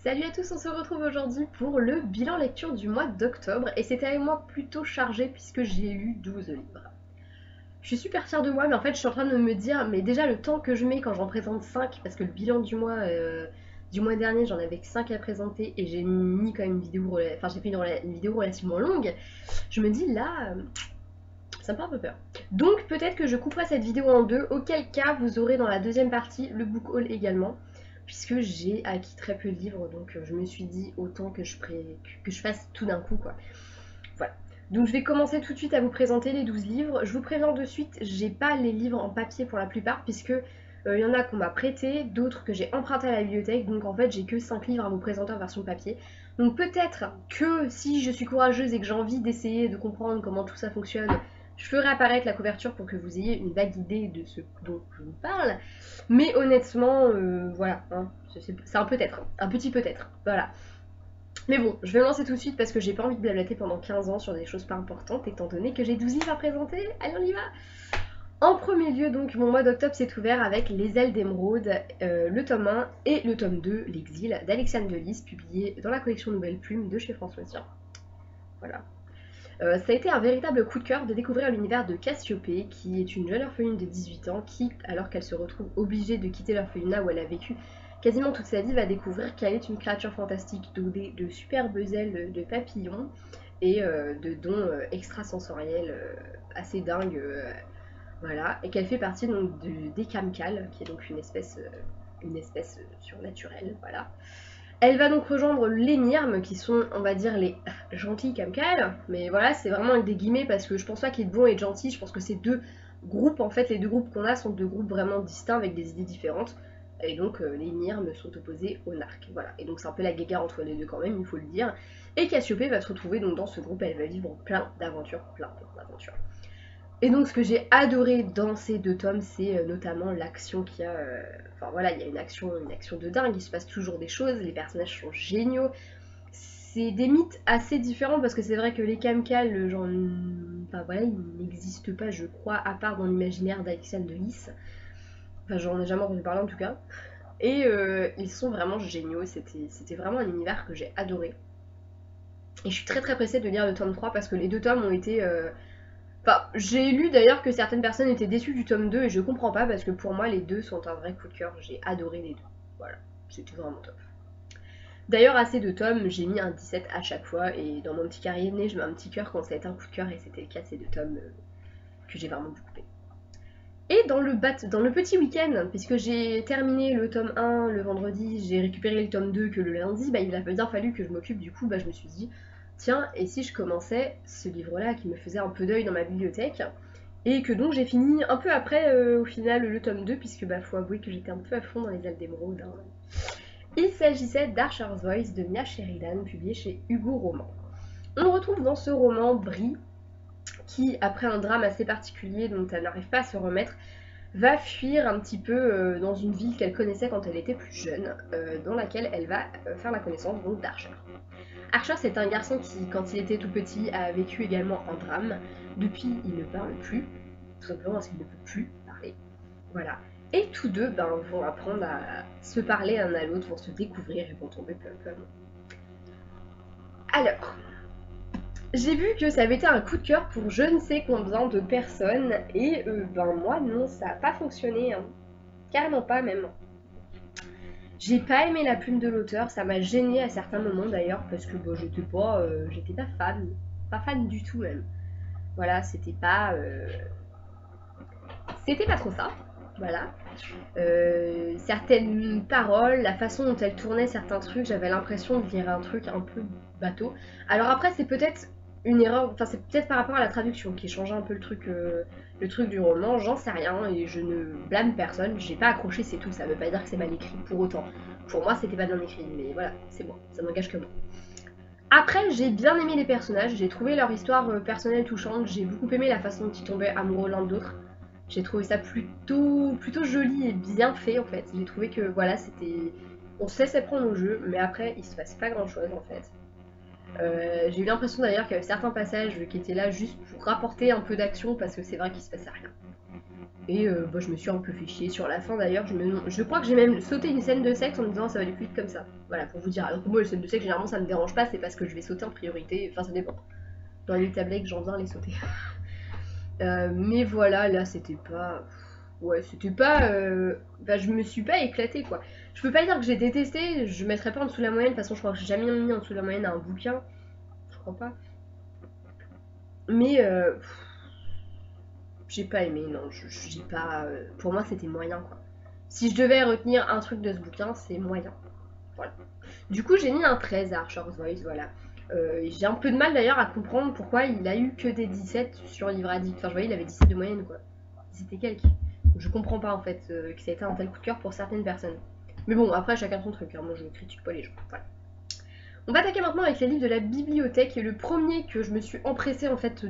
Salut à tous, on se retrouve aujourd'hui pour le bilan lecture du mois d'octobre et c'était un mois plutôt chargé puisque j'ai lu 12 livres. Je suis super fière de moi mais en fait je suis en train de me dire mais déjà le temps que je mets quand j'en présente 5 parce que le bilan du mois dernier j'en avais que 5 à présenter et j'ai mis quand même une vidéo, enfin j'ai fait une vidéo relativement longue, je me dis là ça me fait un peu peur. Donc peut-être que je couperai cette vidéo en deux, auquel cas vous aurez dans la deuxième partie le book haul également, puisque j'ai acquis très peu de livres, donc je me suis dit autant que je fasse tout d'un coup quoi. Voilà. Donc je vais commencer tout de suite à vous présenter les 12 livres. Je vous préviens de suite, j'ai pas les livres en papier pour la plupart, puisque y en a qu'on m'a prêté, d'autres que j'ai emprunté à la bibliothèque, donc en fait j'ai que 5 livres à vous présenter en version papier. Donc peut-être que si je suis courageuse et que j'ai envie d'essayer de comprendre comment tout ça fonctionne, je ferai apparaître la couverture pour que vous ayez une vague idée de ce dont je vous parle. Mais honnêtement, voilà, hein, c'est un peut-être, un petit peut-être, voilà. Mais bon, je vais me lancer tout de suite parce que j'ai pas envie de blablater pendant 15 ans sur des choses pas importantes, étant donné que j'ai 12 livres à présenter. Allez, on y va. En premier lieu, donc, mon mois d'octobre s'est ouvert avec Les ailes d'émeraude, le tome 1 et le tome 2, L'exil, d'Alexandre Delis, publié dans la collection Nouvelle Plume de chez François Sien. Voilà. Ça a été un véritable coup de cœur de découvrir l'univers de Cassiopée, qui est une jeune orpheline de 18 ans qui, alors qu'elle se retrouve obligée de quitter l'orphelinat où elle a vécu quasiment toute sa vie, va découvrir qu'elle est une créature fantastique dotée de superbes ailes de papillons et de dons extrasensoriels assez dingues, voilà, et qu'elle fait partie donc des Kamkal, qui est donc une espèce surnaturelle, voilà. Elle va donc rejoindre les Nirmes, qui sont, on va dire, les gentils Kamkal, mais voilà, c'est vraiment avec des guillemets parce que je pense pas qu'il y ait de bons et de gentils, je pense que ces deux groupes, en fait, les deux groupes qu'on a sont deux groupes vraiment distincts avec des idées différentes, et donc les Nirmes sont opposés aux Narcs, voilà, et donc c'est un peu la guéguerre entre les deux quand même, il faut le dire, et Cassiopée va se retrouver donc dans ce groupe, elle va vivre plein d'aventures, plein d'aventures. Et donc ce que j'ai adoré dans ces deux tomes, c'est notamment l'action qu'il y a. Enfin voilà, il y a une action de dingue, il se passe toujours des choses, les personnages sont géniaux. C'est des mythes assez différents parce que c'est vrai que les Kamkal, genre, enfin voilà, ils n'existent pas, je crois, à part dans l'imaginaire d'Alexandre de Lys. Enfin, j'en ai jamais entendu parler en tout cas. Et ils sont vraiment géniaux, c'était vraiment un univers que j'ai adoré. Et je suis très très pressée de lire le tome 3 parce que les deux tomes ont été Enfin, j'ai lu d'ailleurs que certaines personnes étaient déçues du tome 2 et je comprends pas parce que pour moi les deux sont un vrai coup de cœur, j'ai adoré les deux. Voilà, c'était vraiment top. D'ailleurs à ces deux tomes, j'ai mis un 17 à chaque fois et dans mon petit carré de nez, je mets un petit cœur quand ça a été un coup de cœur et c'était le cas de ces deux tomes que j'ai vraiment beaucoup aimé. Et dans le petit week-end, puisque j'ai terminé le tome 1 le vendredi, j'ai récupéré le tome 2 que le lundi, bah, il a bien fallu que je m'occupe, du coup bah, je me suis dit, tiens, et si je commençais ce livre-là qui me faisait un peu d'œil dans ma bibliothèque, et que donc j'ai fini un peu après au final le tome 2, puisque bah faut avouer que j'étais un peu à fond dans les ailes d'émeraude. Hein. Il s'agissait d'Archer's Voice de Mia Sheridan, publié chez Hugo Roman. On retrouve dans ce roman Brie, qui, après un drame assez particulier dont elle n'arrive pas à se remettre, va fuir un petit peu dans une ville qu'elle connaissait quand elle était plus jeune, dans laquelle elle va faire la connaissance donc d'Archer. Archer, c'est un garçon qui, quand il était tout petit, a vécu également un drame. Depuis, il ne parle plus, tout simplement parce qu'il ne peut plus parler. Voilà. Et tous deux vont apprendre à se parler l'un à l'autre, vont se découvrir et vont tomber peu à peu amoureux. Alors, j'ai vu que ça avait été un coup de cœur pour je ne sais combien de personnes, et moi non, ça n'a pas fonctionné, hein. Carrément pas même. J'ai pas aimé la plume de l'auteur, ça m'a gêné à certains moments d'ailleurs, parce que j'étais pas fan du tout même. Voilà, c'était pas trop ça, voilà. Certaines paroles, la façon dont elle tournait certains trucs, j'avais l'impression de lire un truc un peu bateau. Alors après, c'est peut-être une erreur, enfin c'est peut-être par rapport à la traduction qui changeait un peu le truc du roman, j'en sais rien et je ne blâme personne, j'ai pas accroché, c'est tout, ça veut pas dire que c'est mal écrit pour autant. Pour moi, c'était pas bien écrit, mais voilà, c'est moi, ça n'engage que moi. Après, j'ai bien aimé les personnages, j'ai trouvé leur histoire personnelle touchante, j'ai beaucoup aimé la façon dont ils tombaient amoureux l'un de l'autre. J'ai trouvé ça plutôt joli et bien fait en fait. J'ai trouvé que voilà, c'était. On se laissait prendre au jeu, mais après, il se passe pas grand chose en fait. J'ai eu l'impression d'ailleurs qu'il y avait certains passages qui étaient là juste pour rapporter un peu d'action parce que c'est vrai qu'il se passait rien. Et bah, je me suis un peu fait chier sur la fin d'ailleurs. Je crois que j'ai même sauté une scène de sexe en me disant ça va aller plus vite comme ça. Voilà, pour vous dire. Alors que moi, les scènes de sexe, généralement, ça me dérange pas, c'est parce que je vais sauter en priorité. Enfin, ça dépend. Dans les tablettes, j'en viens à les sauter. Mais voilà, là, c'était pas. Ouais, c'était pas. Bah, je me suis pas éclatée quoi. Je peux pas dire que j'ai détesté, je mettrais pas en dessous de la moyenne. De toute façon, je crois que j'ai jamais mis en dessous de la moyenne à un bouquin. Je crois pas. Mais. J'ai pas aimé, non, j'ai pas. Pour moi, c'était moyen quoi. Si je devais retenir un truc de ce bouquin, c'est moyen. Voilà. Du coup, j'ai mis un 13 à Archer's Voice, voilà. J'ai un peu de mal d'ailleurs à comprendre pourquoi il a eu que des 17 sur Livre Addict. Enfin, je voyais, il avait 17 de moyenne quoi. C'était quelques. Je comprends pas en fait que ça a été un tel coup de cœur pour certaines personnes. Mais bon, après, chacun son truc, hein. Moi je critique pas les gens. Voilà. On va attaquer maintenant avec les livres de la bibliothèque. Et le premier que je me suis empressée en fait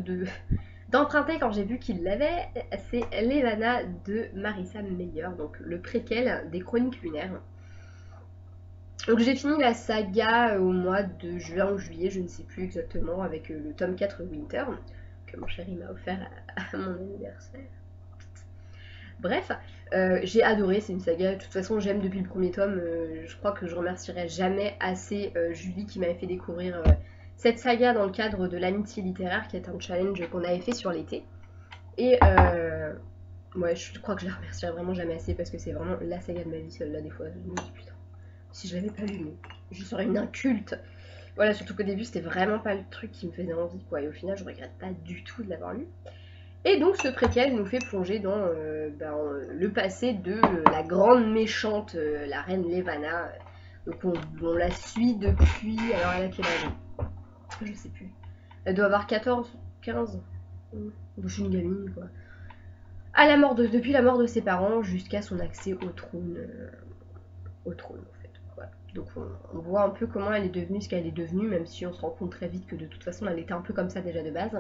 d'emprunter quand j'ai vu qu'il l'avait, c'est Levana de Marissa Meyer, donc le préquel des Chroniques lunaires. Donc j'ai fini la saga au mois de juin ou juillet, je ne sais plus exactement, avec le tome 4 Winter, que mon chéri m'a offert à mon anniversaire. Bref, j'ai adoré, c'est une saga, de toute façon j'aime depuis le premier tome, je crois que je remercierai jamais assez Julie qui m'avait fait découvrir cette saga dans le cadre de l'amitié littéraire, qui est un challenge qu'on avait fait sur l'été. Et ouais, je crois que je la remercierai vraiment jamais assez parce que c'est vraiment la saga de ma vie, celle-là, des fois. Je me dis putain, si je l'avais pas lu, mais je serais une inculte. Voilà, surtout qu'au début, c'était vraiment pas le truc qui me faisait envie, quoi. Et au final, je regrette pas du tout de l'avoir lu. Et donc, ce préquel nous fait plonger dans le passé de la grande méchante, la reine Levana. Donc, on la suit depuis. Alors, elle a quel âge? Je sais plus. Elle doit avoir 14, 15. Je suis une gamine, quoi. Depuis la mort de ses parents jusqu'à son accès au trône. En fait. Voilà. Donc on voit un peu comment elle est devenue ce qu'elle est devenue, même si on se rend compte très vite que de toute façon elle était un peu comme ça déjà de base.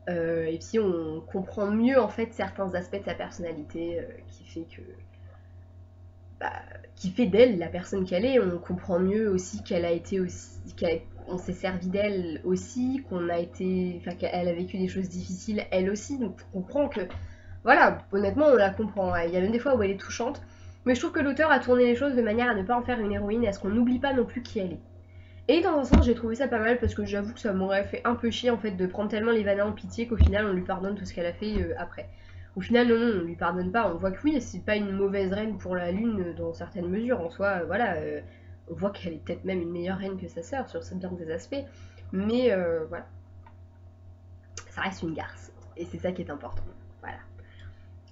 Et puis on comprend mieux en fait certains aspects de sa personnalité qui fait que. Qui fait d'elle la personne qu'elle est. On comprend mieux aussi qu'elle a été aussi. On s'est servi d'elle aussi, qu'elle a vécu des choses difficiles elle aussi. Donc on comprend que. Voilà, honnêtement, on la comprend. Il y a même des fois où elle est touchante. Mais je trouve que l'auteur a tourné les choses de manière à ne pas en faire une héroïne et à ce qu'on n'oublie pas non plus qui elle est. Et dans un sens, j'ai trouvé ça pas mal parce que j'avoue que ça m'aurait fait un peu chier en fait de prendre tellement Levana en pitié qu'au final on lui pardonne tout ce qu'elle a fait après. Au final, non, on lui pardonne pas. On voit que oui, c'est pas une mauvaise reine pour la lune dans certaines mesures. En soi, voilà, on voit qu'elle est peut-être même une meilleure reine que sa sœur sur bien des aspects. Mais voilà, ça reste une garce. Et c'est ça qui est important. Voilà.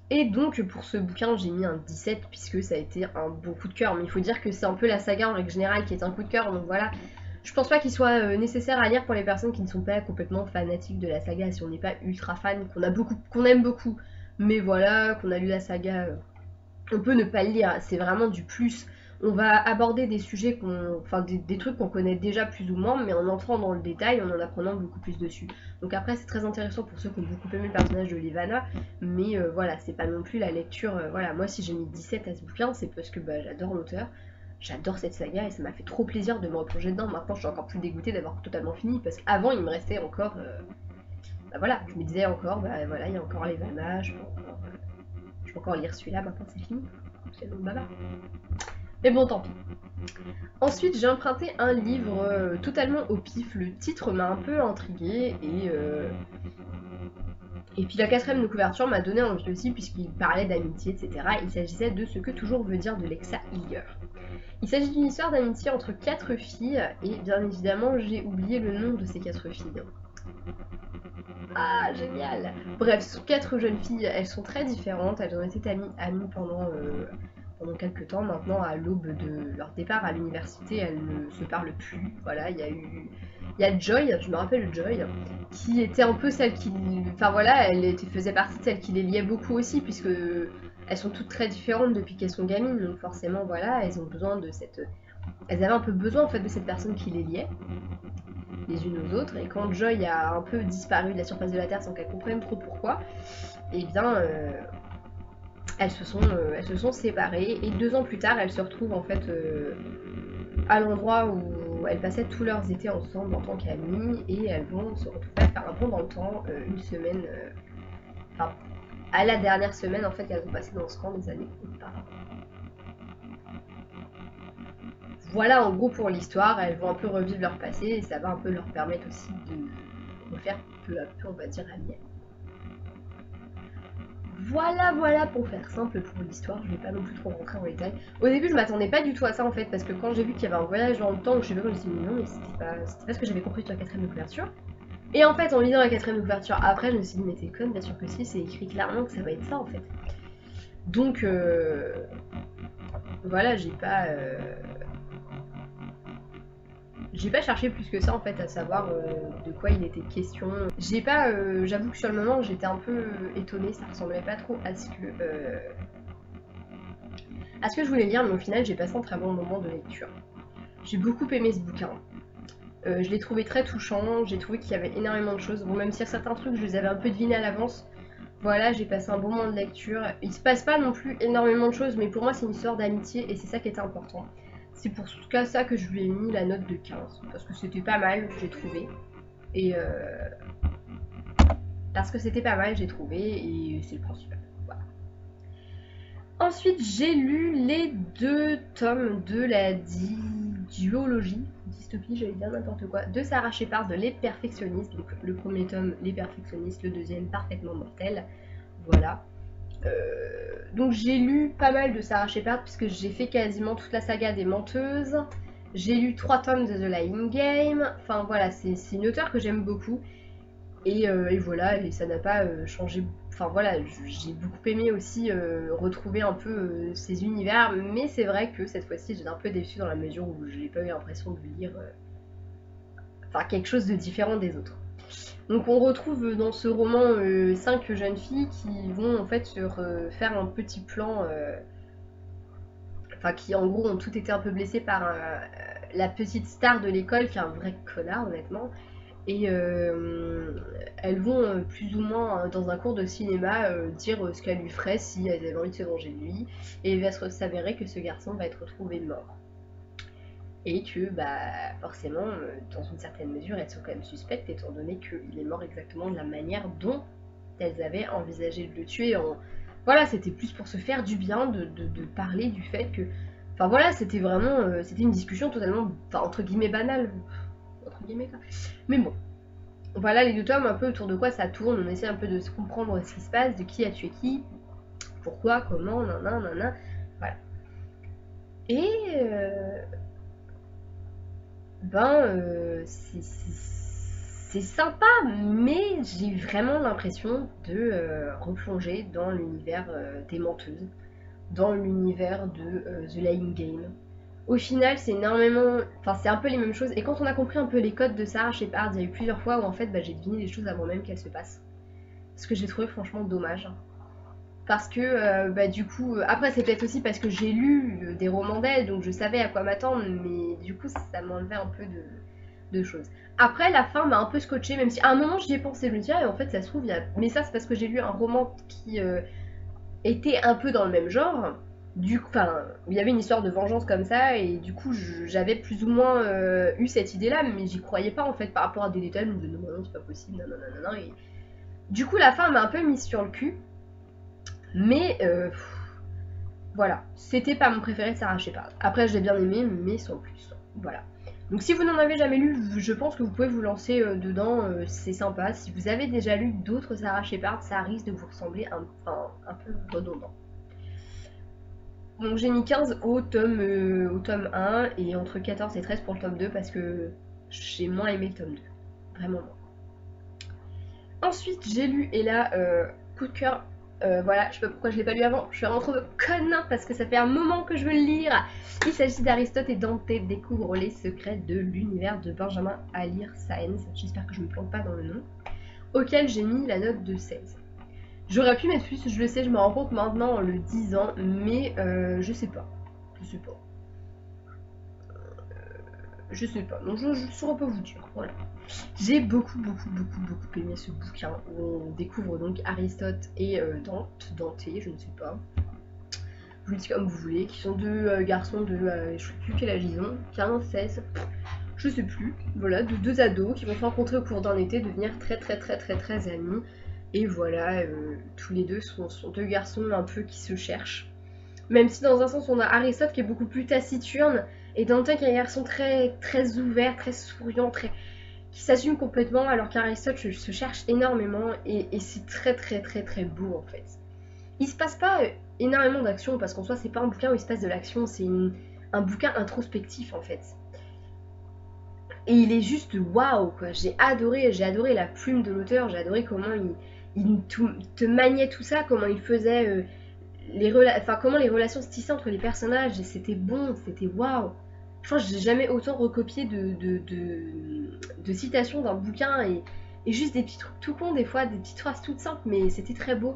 Et donc pour ce bouquin j'ai mis un 17 puisque ça a été un beau coup de cœur. Mais il faut dire que c'est un peu la saga en règle générale qui est un coup de cœur. Donc voilà, je pense pas qu'il soit nécessaire à lire pour les personnes qui ne sont pas complètement fanatiques de la saga. Si on n'est pas ultra fan, qu'on aime beaucoup, mais voilà, qu'on a lu la saga, on peut ne pas le lire. C'est vraiment du plus. On va aborder des sujets des trucs qu'on connaît déjà plus ou moins, mais en entrant dans le détail, en apprenant beaucoup plus dessus. Donc après, c'est très intéressant pour ceux qui ont beaucoup aimé le personnage de Levana, mais voilà, c'est pas non plus la lecture. Voilà, moi, si j'ai mis 17 à ce bouquin, c'est parce que j'adore l'auteur, j'adore cette saga et ça m'a fait trop plaisir de me replonger dedans. Maintenant, je suis encore plus dégoûtée d'avoir totalement fini parce qu'avant, il me restait encore. Voilà, je me disais encore, voilà, il y a encore Levana, je peux encore lire celui-là, maintenant c'est fini. C'est long baba. Mais bon, tant pis. Ensuite, j'ai emprunté un livre totalement au pif. Le titre m'a un peu intriguée et puis la quatrième de couverture m'a donné envie aussi puisqu'il parlait d'amitié, etc. Il s'agissait de Ce que toujours veut dire de Lexa Hillier. Il s'agit d'une histoire d'amitié entre 4 filles et bien évidemment j'ai oublié le nom de ces 4 filles. Ah, génial! Bref, ce sont 4 jeunes filles, elles sont très différentes, elles ont été amies pendant quelques temps. Maintenant, à l'aube de leur départ à l'université, elles ne se parlent plus. Voilà, il y a Joy, je me rappelle Joy, qui était un peu celle qui... Enfin voilà, faisait partie de celle qui les liait beaucoup aussi, puisque elles sont toutes très différentes depuis qu'elles sont gamines, donc forcément, voilà, elles ont besoin de cette... Elles avaient un peu besoin en fait de cette personne qui les liait les unes aux autres, et quand Joy a un peu disparu de la surface de la Terre sans qu'elle comprenne trop pourquoi, et bien elles se sont séparées et 2 ans plus tard elles se retrouvent en fait à l'endroit où elles passaient tous leurs étés ensemble en tant qu'amies et elles vont se retrouver à faire un bond dans le temps une semaine, enfin à la dernière semaine en fait qu'elles ont passé dans ce camp des années auparavant. Voilà en gros pour l'histoire, elles vont un peu revivre leur passé et ça va un peu leur permettre aussi de refaire peu à peu, on va dire, Amiens. Voilà pour faire simple pour l'histoire, je vais pas non plus trop rentrer en détail. Au début je m'attendais pas du tout à ça en fait, parce que quand j'ai vu qu'il y avait un voyage dans le temps, je sais pas, je me suis dit non mais c'était pas ce que j'avais compris sur la quatrième de couverture. Et en fait en lisant la quatrième de couverture après je me suis dit mais t'es conne, bien sûr que si, c'est écrit clairement que ça va être ça en fait. Donc voilà, j'ai pas cherché plus que ça en fait à savoir de quoi il était question. J'avoue que sur le moment j'étais un peu étonnée, ça ressemblait pas trop à ce que je voulais lire, mais au final j'ai passé un très bon moment de lecture. J'ai beaucoup aimé ce bouquin. Je l'ai trouvé très touchant, j'ai trouvé qu'il y avait énormément de choses. Bon, même si certains trucs je les avais un peu devinés à l'avance, voilà, j'ai passé un bon moment de lecture. Il se passe pas non plus énormément de choses, mais pour moi c'est une histoire d'amitié et c'est ça qui était important. C'est pour tout cas ça que je lui ai mis la note de 15, parce que c'était pas mal, j'ai trouvé. Et parce que c'était pas mal, j'ai trouvé, et c'est le principal. Voilà. Ensuite, j'ai lu les 2 tomes de la dystopie, j'allais dire n'importe quoi, de Sarah Shepard, de Les Perfectionnistes. Donc le premier tome, Les Perfectionnistes, le deuxième, Parfaitement Mortel. Voilà. Donc j'ai lu pas mal de Sarah Shepard puisque j'ai fait quasiment toute la saga des Menteuses. J'ai lu 3 tomes de The Lying Game. Enfin voilà, c'est une auteure que j'aime beaucoup. Et voilà, et ça n'a pas changé. Enfin voilà, j'ai beaucoup aimé aussi retrouver un peu ces univers. Mais c'est vrai que cette fois-ci j'étais un peu déçue dans la mesure où j'ai pas eu l'impression de lire quelque chose de différent des autres. Donc on retrouve dans ce roman 5 jeunes filles qui vont en fait faire un petit plan, qui en gros ont toutes été un peu blessées par la petite star de l'école qui est un vrai connard honnêtement. Et elles vont plus ou moins dans un cours de cinéma dire ce qu'elle lui ferait si elles avaient envie de se venger de lui. Et il va s'avérer que ce garçon va être retrouvé mort. Et que forcément dans une certaine mesure elles sont quand même suspectes étant donné qu'il est mort exactement de la manière dont elles avaient envisagé de le tuer. Voilà, c'était plus pour se faire du bien de parler du fait que voilà, c'était vraiment c'était une discussion totalement entre guillemets banale, entre guillemets quoi. Mais bon, voilà les 2 tomes un peu autour de quoi ça tourne, on essaie un peu de se comprendre ce qui se passe, de qui a tué qui, pourquoi, comment, nanana, voilà. Et c'est sympa, mais j'ai vraiment l'impression de replonger dans l'univers des menteuses, dans l'univers de The Lying Game. Au final, c'est énormément. Enfin, c'est un peu les mêmes choses. Et quand on a compris un peu les codes de Sarah Shepard, il y a eu plusieurs fois où en fait j'ai deviné les choses avant même qu'elles se passent. Ce que j'ai trouvé franchement dommage. Parce que du coup, après c'est peut-être aussi parce que j'ai lu des romans d'elle, donc je savais à quoi m'attendre, mais du coup ça m'enlevait un peu de choses. Après la fin m'a un peu scotché, même si à un moment j'y ai pensé, je me disais, en fait ça se trouve, mais ça c'est parce que j'ai lu un roman qui était un peu dans le même genre, il y avait une histoire de vengeance comme ça, et du coup j'avais plus ou moins eu cette idée-là, mais j'y croyais pas en fait par rapport à des détails, je me disais non, c'est pas possible, non, et du coup la fin m'a un peu mise sur le cul. Mais voilà, c'était pas mon préféré de Sarah Shepard. Après, je l'ai bien aimé, mais sans plus. Voilà. Donc si vous n'en avez jamais lu, je pense que vous pouvez vous lancer dedans, c'est sympa. Si vous avez déjà lu d'autres Sarah Shepard, ça risque de vous ressembler un peu redondant. Donc j'ai mis 15 au tome 1 et entre 14 et 13 pour le tome 2 parce que j'ai moins aimé le tome 2. Vraiment moins. Ensuite, j'ai lu, et là, coup de cœur. Voilà, je sais pas pourquoi je l'ai pas lu avant, je suis vraiment trop conne parce que ça fait un moment que je veux le lire. Il s'agit d'Aristote et Dante découvrent les secrets de l'univers de Benjamin Alire Sáenz, j'espère que je me plante pas dans le nom, auquel j'ai mis la note de 16. J'aurais pu mettre plus, je le sais, je me rends compte maintenant en le disant, mais je sais pas. Je sais pas, donc je saurais pas vous dire, voilà. J'ai beaucoup aimé ce bouquin où on découvre donc Aristote et Dante, je ne sais pas. Vous le dites comme vous voulez, qui sont 2 garçons de, je sais plus quel âge ils ont, 15, 16, je sais plus, voilà, de 2 ados qui vont se rencontrer au cours d'un été, devenir très amis. Et voilà, tous les deux sont deux garçons un peu qui se cherchent. Même si dans un sens on a Aristote qui est beaucoup plus taciturne, et Danton qui est un garçon très, très ouvert, très souriant, qui s'assume complètement, alors qu'Aristote se cherche énormément, et c'est très très très très beau en fait. Il se passe pas énormément d'action, parce qu'en soi c'est pas un bouquin où il se passe de l'action, c'est un bouquin introspectif en fait. Et il est juste waouh quoi, j'ai adoré la plume de l'auteur, j'ai adoré comment te maniait tout ça, comment il faisait comment les relations se tissaient entre les personnages, et c'était bon, c'était waouh. Je pense que j'ai jamais autant recopié de citations d'un bouquin, et juste des petits trucs tout cons des fois, des petites phrases toutes simples, mais c'était très beau.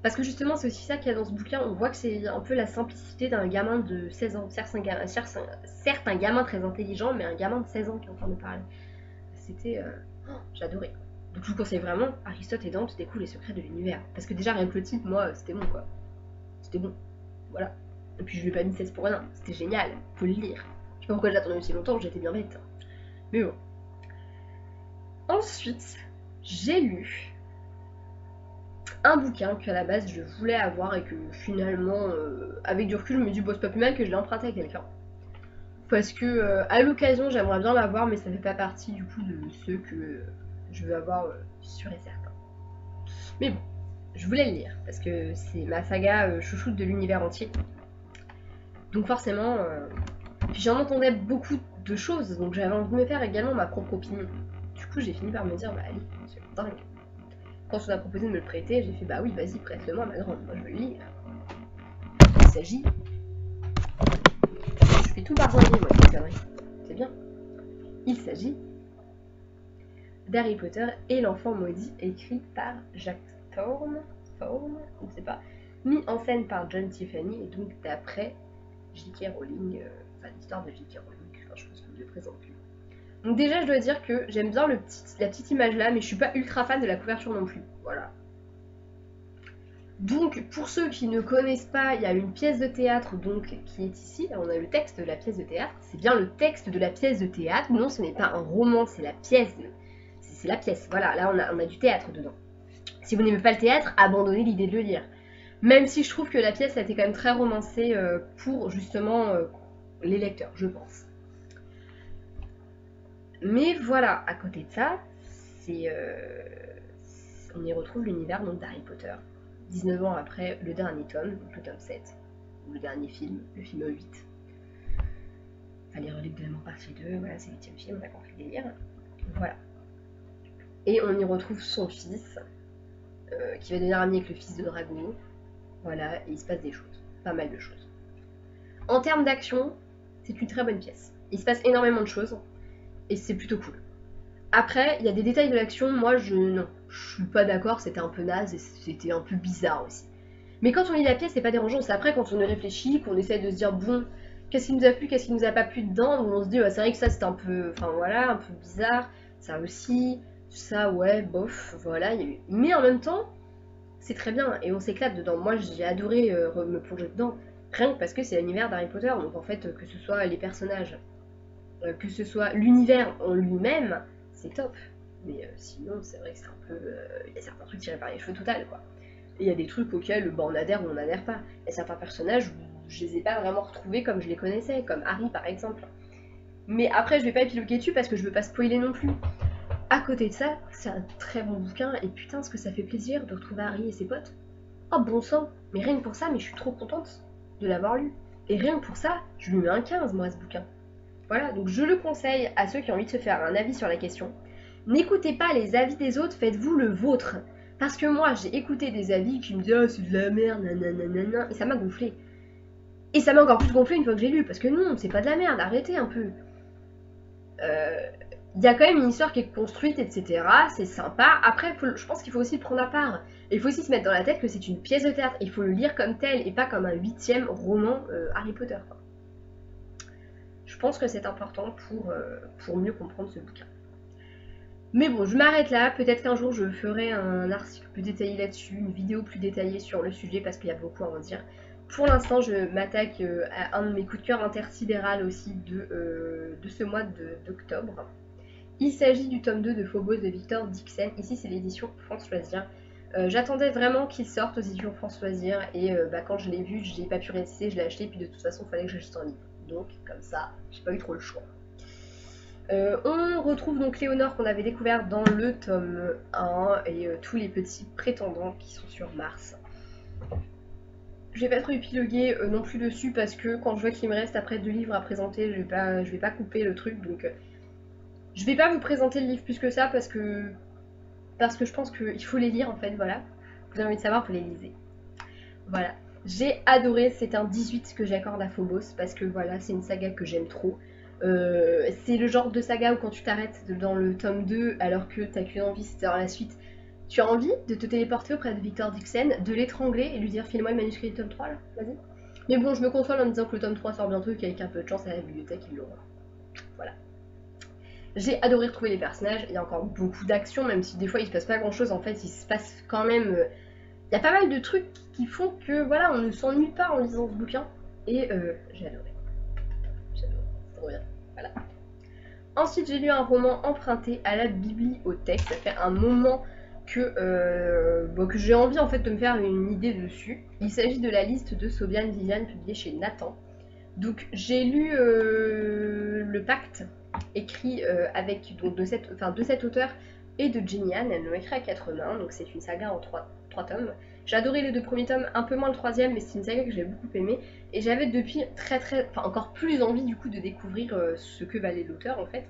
Parce que justement, c'est aussi ça qu'il y a dans ce bouquin, on voit que c'est un peu la simplicité d'un gamin de 16 ans. Certes, un gamin très intelligent, mais un gamin de 16 ans qui est en train de parler. C'était... j'adorais. Donc je vous conseille vraiment Aristote et Dante découvrent les secrets de l'univers. Parce que déjà, rien que le titre, moi, c'était bon quoi. C'était bon. Voilà. Et puis je lui ai pas mis 16 pour rien. C'était génial. Faut le lire. Je sais pas pourquoi j'ai attendu aussi longtemps, j'étais bien bête. Mais bon. Ensuite, j'ai lu un bouquin qu'à la base je voulais avoir, et que finalement, avec du recul, je me dis, bon, c'est pas plus mal que je l'ai emprunté à quelqu'un. Parce que à l'occasion, j'aimerais bien l'avoir, mais ça fait pas partie du coup de ceux que je veux avoir sûr et certain. Mais bon, je voulais le lire parce que c'est ma saga chouchoute de l'univers entier. Donc forcément, puis j'en entendais beaucoup de choses, donc j'avais envie de me faire également ma propre opinion. Du coup, j'ai fini par me dire, bah allez, c'est dingue. Quand on a proposé de me le prêter, j'ai fait, bah oui, vas-y, prête-le-moi, ma grande, moi je veux le lire. Il s'agit... Je fais tout pardonner, moi, cette connerie. C'est bien. Il s'agit d'Harry Potter et l'enfant maudit, écrit par Jack Thorne, je ne sais pas, mis en scène par John Tiffany, et donc d'après J.K. Rowling, enfin l'histoire de J.K. Rowling, enfin je pense qu'on ne le présente plus. Donc déjà je dois dire que j'aime bien la petite image là, mais je suis pas ultra fan de la couverture non plus, voilà. Donc pour ceux qui ne connaissent pas, il y a une pièce de théâtre donc qui est ici, là on a le texte de la pièce de théâtre, c'est bien le texte de la pièce de théâtre, non ce n'est pas un roman, c'est la pièce, c'est la pièce, voilà, là on a du théâtre dedans. Si vous n'aimez pas le théâtre, abandonnez l'idée de le lire. Même si je trouve que la pièce a été quand même très romancée pour justement les lecteurs, je pense. Mais voilà, à côté de ça, on y retrouve l'univers d'Harry Potter. 19 ans après le dernier tome, donc le tome 7, ou le dernier film, le film 8. Enfin, les reliques de la mort partie 2, voilà, c'est le 8ème film, on a compris le délire. Voilà. Et on y retrouve son fils, qui va devenir ami avec le fils de Drago. Voilà, et il se passe des choses, pas mal de choses. En termes d'action, c'est une très bonne pièce. Il se passe énormément de choses, et c'est plutôt cool. Après, il y a des détails de l'action, moi non, je suis pas d'accord, c'était un peu naze, et c'était un peu bizarre aussi. Mais quand on lit la pièce, c'est pas dérangeant, c'est après quand on y réfléchit, qu'on essaie de se dire, bon, qu'est-ce qui nous a plu, qu'est-ce qui nous a pas plu dedans, où on se dit, ouais, c'est vrai que ça c'était un peu, enfin voilà, un peu bizarre, ça aussi, ça ouais, bof, voilà, mais en même temps, c'est très bien, et on s'éclate dedans. Moi j'ai adoré me plonger dedans, rien que parce que c'est l'univers d'Harry Potter, donc en fait, que ce soit les personnages, que ce soit l'univers en lui-même, c'est top. Mais sinon, c'est vrai que c'est un peu. Il y a certains trucs tirés par les cheveux total, quoi. Et il y a des trucs auxquels on adhère ou on n'adhère pas. Il y a certains personnages où je les ai pas vraiment retrouvés comme je les connaissais, comme Harry par exemple. Mais après, je vais pas épiloguer dessus parce que je veux pas spoiler non plus. À côté de ça, c'est un très bon bouquin, et putain, ce que ça fait plaisir de retrouver Harry et ses potes. Oh bon sang, mais rien que pour ça, mais je suis trop contente de l'avoir lu. Et rien que pour ça, je lui mets un 15 moi à ce bouquin. Voilà, donc je le conseille à ceux qui ont envie de se faire un avis sur la question. N'écoutez pas les avis des autres, faites-vous le vôtre. Parce que moi, j'ai écouté des avis qui me disaient oh, c'est de la merde, nanana, et ça m'a gonflé. Et ça m'a encore plus gonflé une fois que j'ai lu, parce que non, c'est pas de la merde, arrêtez un peu. Il y a quand même une histoire qui est construite, etc. C'est sympa. Après, je pense qu'il faut aussi le prendre à part. Et il faut aussi se mettre dans la tête que c'est une pièce de théâtre. Il faut le lire comme tel et pas comme un 8ème roman Harry Potter, quoi. Je pense que c'est important pour mieux comprendre ce bouquin. Mais bon, je m'arrête là. Peut-être qu'un jour je ferai un article plus détaillé là-dessus, une vidéo plus détaillée sur le sujet parce qu'il y a beaucoup à en dire. Pour l'instant, je m'attaque à un de mes coups de cœur intersidéral aussi de ce mois d'octobre. Il s'agit du tome 2 de Phobos de Victor Dixon. Ici, c'est l'édition France Loisirs. J'attendais vraiment qu'il sorte aux éditions France Loisirs et quand je l'ai vu, j'ai pas pu résister, je l'ai acheté, puis de toute façon, il fallait que j'achète un livre. Donc, comme ça, j'ai pas eu trop le choix. On retrouve donc Léonore qu'on avait découvert dans le tome 1 et tous les petits prétendants qui sont sur Mars. Je vais pas trop épiloguer non plus dessus parce que quand je vois qu'il me reste après 2 livres à présenter, je vais pas couper le truc, donc je vais pas vous présenter le livre plus que ça parce que je pense qu'il faut les lire en fait, voilà. Vous avez envie de savoir, vous les lisez. Voilà. J'ai adoré, c'est un 18 que j'accorde à Phobos parce que voilà, c'est une saga que j'aime trop. C'est le genre de saga où quand tu t'arrêtes dans le tome 2 alors que t'as qu'une envie, c'est dans la suite, tu as envie de te téléporter auprès de Victor Dixon, de l'étrangler et lui dire file-moi le manuscrit du tome 3 là, vas-y. Mais bon, je me console en me disant que le tome 3 sort bientôt et qu'avec un peu de chance à la bibliothèque ils l'auront. Voilà. J'ai adoré retrouver les personnages, il y a encore beaucoup d'action, même si des fois il se passe pas grand chose, en fait il se passe quand même... Il y a pas mal de trucs qui font que voilà, on ne s'ennuie pas en lisant ce bouquin. Et j'ai adoré. J'adore, c'est trop bien. Voilà. Ensuite j'ai lu un roman emprunté à la bibliothèque, ça fait un moment que j'ai envie en fait de me faire une idée dessus. Il s'agit de la liste de Sobiane Viviane publiée chez Nathan. Donc j'ai lu Le Pacte, écrit avec donc, de cet auteur et de Jenny Han. Elles l'ont écrit à 4 mains, donc c'est une saga en 3 tomes. J'ai adoré les 2 premiers tomes, un peu moins le 3e, mais c'est une saga que j'ai beaucoup aimée. Et j'avais depuis encore plus envie du coup de découvrir ce que valait l'auteur en fait.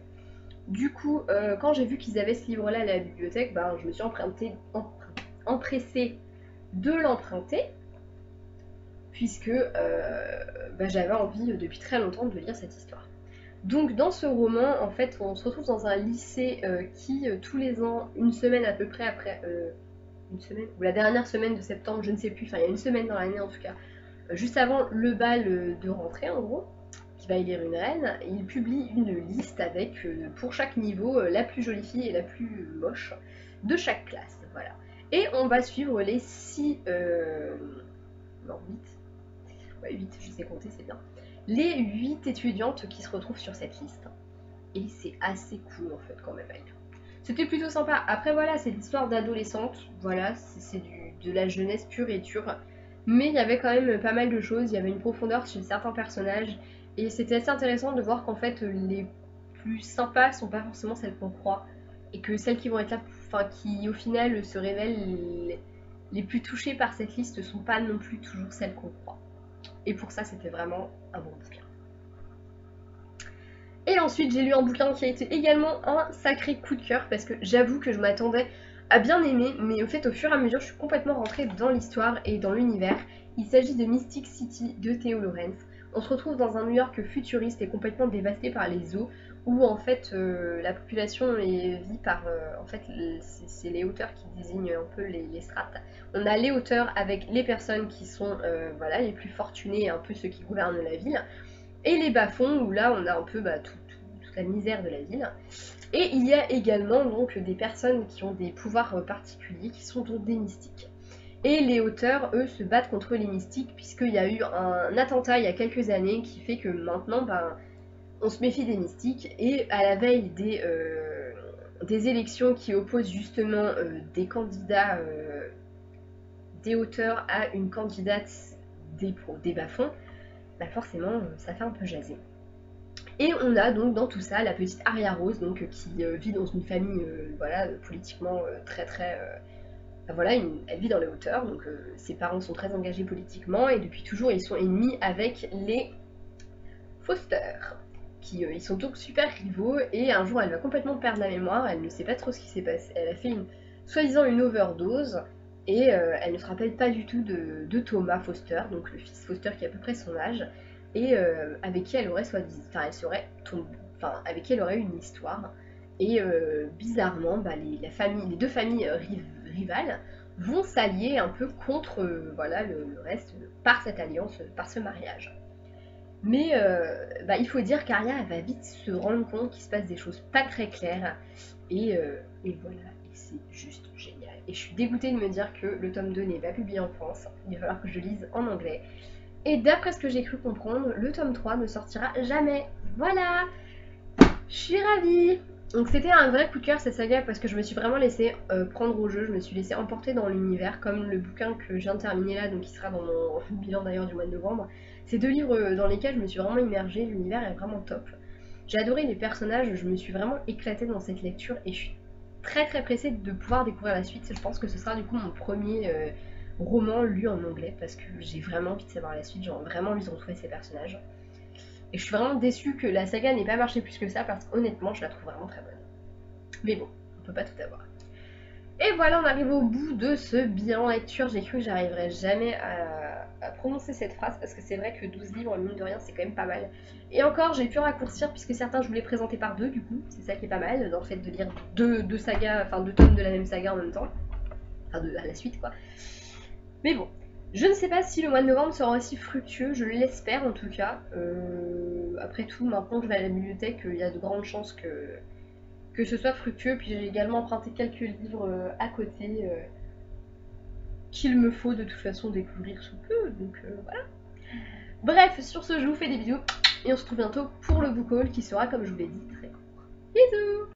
Du coup, quand j'ai vu qu'ils avaient ce livre-là à la bibliothèque, je me suis empressée de l'emprunter. Puisque j'avais envie depuis très longtemps de lire cette histoire. Donc dans ce roman, en fait, on se retrouve dans un lycée qui, tous les ans, une semaine à peu près après, une semaine, ou la dernière semaine de septembre, je ne sais plus, enfin il y a une semaine dans l'année en tout cas, juste avant le bal de rentrée en gros, qui va élire une reine, il publie une liste avec, pour chaque niveau, la plus jolie fille et la plus moche de chaque classe, voilà. Et on va suivre les 6... non, 8. Ouais, 8, je sais compter, c'est bien. Les 8 étudiantes qui se retrouvent sur cette liste. Et c'est assez cool en fait quand même à lire. C'était plutôt sympa. Après voilà, c'est l'histoire d'adolescente. Voilà, c'est de la jeunesse pure et dure. Mais il y avait quand même pas mal de choses. Il y avait une profondeur chez certains personnages. Et c'était assez intéressant de voir qu'en fait les plus sympas sont pas forcément celles qu'on croit. Et que celles qui vont être là, enfin qui au final se révèlent les plus touchées par cette liste sont pas non plus toujours celles qu'on croit. Et pour ça, c'était vraiment un bon bouquin. Et ensuite, j'ai lu un bouquin qui a été également un sacré coup de cœur parce que j'avoue que je m'attendais à bien aimer, mais au fait, au fur et à mesure, je suis complètement rentrée dans l'histoire et dans l'univers. Il s'agit de Mystic City de Theo Lawrence. On se retrouve dans un New York futuriste et complètement dévasté par les eaux, où en fait la population vit par... en fait, c'est les hauteurs qui désignent un peu les strates. On a les hauteurs avec les personnes qui sont voilà, les plus fortunées, un peu ceux qui gouvernent la ville, et les bas-fonds où là on a un peu toute la misère de la ville. Et il y a également donc des personnes qui ont des pouvoirs particuliers, qui sont donc des mystiques. Et les hauteurs, eux, se battent contre les mystiques, puisqu'il y a eu un attentat il y a quelques années qui fait que maintenant, on se méfie des mystiques. Et à la veille des élections qui opposent justement des candidats, des hauteurs à une candidate des bas-fonds, forcément, ça fait un peu jaser. Et on a donc dans tout ça la petite Aria Rose donc, qui vit dans une famille voilà, politiquement très voilà, elle vit dans les hauteurs, donc ses parents sont très engagés politiquement et depuis toujours ils sont ennemis avec les Foster. Ils sont donc super rivaux et un jour elle va complètement perdre la mémoire, elle ne sait pas trop ce qui s'est passé, elle a fait soi-disant une overdose et elle ne se rappelle pas du tout de Thomas Foster, donc le fils Foster qui a à peu près son âge et avec qui elle aurait avec qui elle aurait une histoire. Et bizarrement, les 2 familles rivales vont s'allier un peu contre voilà, le reste par cette alliance, par ce mariage. Mais il faut dire qu'Aria elle va vite se rendre compte qu'il se passe des choses pas très claires et voilà, et c'est juste génial. Et je suis dégoûtée de me dire que le tome 2 n'est pas publié en France, il va falloir que je lise en anglais. Et d'après ce que j'ai cru comprendre, le tome 3 ne sortira jamais. Voilà, je suis ravie. Donc c'était un vrai coup de cœur cette saga parce que je me suis vraiment laissée prendre au jeu, je me suis laissée emporter dans l'univers, comme le bouquin que je viens de terminer là, donc qui sera dans mon bilan d'ailleurs du mois de novembre. C'est deux livres dans lesquels je me suis vraiment immergée, l'univers est vraiment top. J'ai adoré les personnages, je me suis vraiment éclatée dans cette lecture et je suis très très pressée de pouvoir découvrir la suite. Je pense que ce sera du coup mon premier roman lu en anglais parce que j'ai vraiment envie de savoir la suite, j'ai vraiment envie de retrouver ces personnages. Et je suis vraiment déçue que la saga n'ait pas marché plus que ça parce qu'honnêtement je la trouve vraiment très bonne. Mais bon, on peut pas tout avoir. Et voilà, on arrive au bout de ce bilan lecture. J'ai cru que j'arriverais jamais à prononcer cette phrase parce que c'est vrai que 12 livres, mine de rien, c'est quand même pas mal. Et encore, j'ai pu raccourcir puisque certains je voulais présenter par deux, du coup, c'est ça qui est pas mal dans le fait de lire deux sagas, enfin deux tomes de la même saga en même temps. Enfin, à la suite quoi. Mais bon, je ne sais pas si le mois de novembre sera aussi fructueux, je l'espère en tout cas. Après tout, maintenant que je vais à la bibliothèque, il y a de grandes chances que ce soit fructueux. Puis j'ai également emprunté quelques livres à côté qu'il me faut de toute façon découvrir sous peu. Donc voilà. Bref, sur ce, je vous fais des bisous et on se retrouve bientôt pour le book haul qui sera, comme je vous l'ai dit, très court. Bisous!